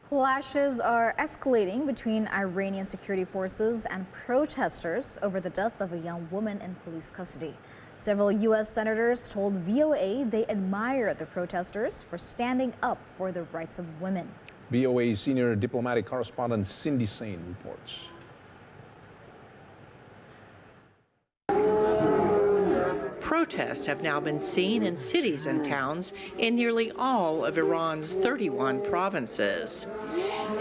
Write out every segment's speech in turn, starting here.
Clashes are escalating between Iranian security forces and protesters over the death of a young woman in police custody. Several U.S. senators told VOA they admire the protesters for standing up for the rights of women. VOA senior diplomatic correspondent Cindy Sain reports. Protests have now been seen in cities and towns in nearly all of Iran's 31 provinces.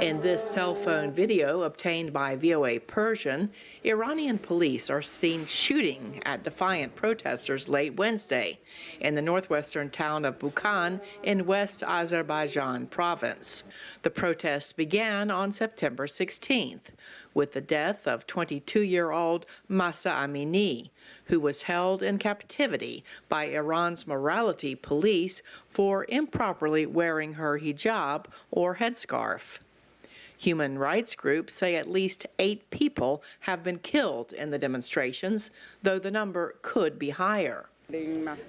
In this cell phone video obtained by VOA Persian, Iranian police are seen shooting at defiant protesters late Wednesday in the northwestern town of Bukhan in West Azerbaijan province. The protests began on September 16th with the death of 22-year-old Mahsa Amini, who was held in captivity by Iran's morality police for improperly wearing her hijab or headscarf. Human rights groups say at least 8 people have been killed in the demonstrations, though the number could be higher.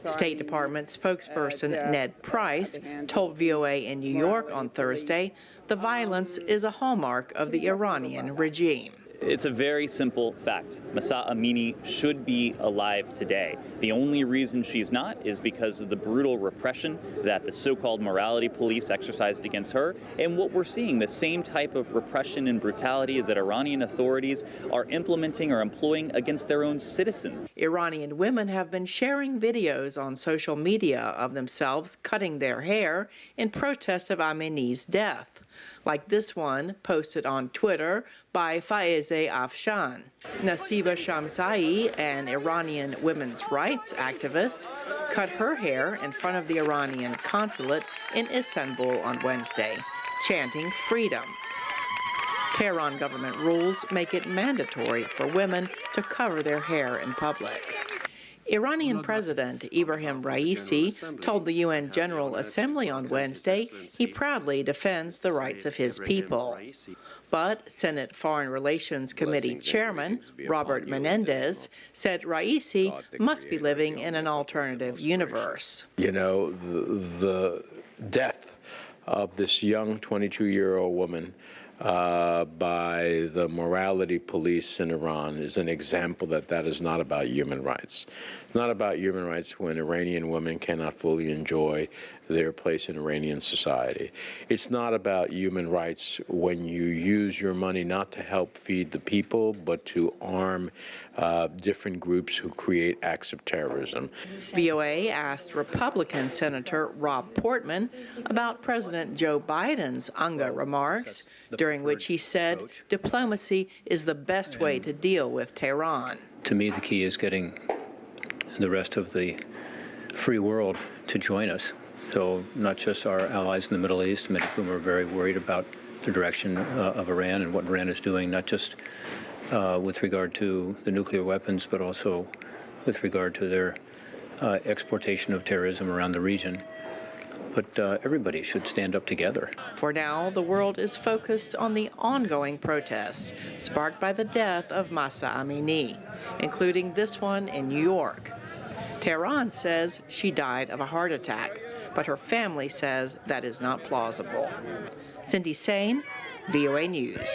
State Department spokesperson Ned Price told VOA in New York on Thursday the violence is a hallmark of the Iranian regime. It's a very simple fact. Mahsa Amini should be alive today. The only reason she's not is because of the brutal repression that the so-called morality police exercised against her. And what we're seeing, the same type of repression and brutality that Iranian authorities are implementing or employing against their own citizens. Iranian women have been sharing videos on social media of themselves cutting their hair in protest of Amini's death, like this one posted on Twitter by Faizeh Afshan. Nasiba Shamsai, an Iranian women's rights activist, cut her hair in front of the Iranian consulate in Istanbul on Wednesday, chanting freedom. Tehran government rules make it mandatory for women to cover their hair in public. Iranian President Ibrahim Raisi told the UN General Assembly on Wednesday he proudly defends the rights of his people. But Senate Foreign Relations Committee Chairman Robert Menendez said Raisi must be living in an alternative universe. You know, the death of this young 22-year-old woman by the morality police in Iran is an example that is not about human rights. It's not about human rights when Iranian women cannot fully enjoy their place in Iranian society. It's not about human rights when you use your money not to help feed the people, but to arm different groups who create acts of terrorism. VOA asked Republican Senator Rob Portman about President Joe Biden's UNGA remarks, during which he said diplomacy is the best way to deal with Tehran. To me, the key is getting the rest of the free world to join us. So not just our allies in the Middle East, many of whom are very worried about the direction of Iran and what Iran is doing, not just with regard to the nuclear weapons, but also with regard to their exportation of terrorism around the region. But everybody should stand up together. For now, the world is focused on the ongoing protests sparked by the death of Mahsa Amini, including this one in New York. Tehran says she died of a heart attack, but her family says that is not plausible. Cindy Sain, VOA News.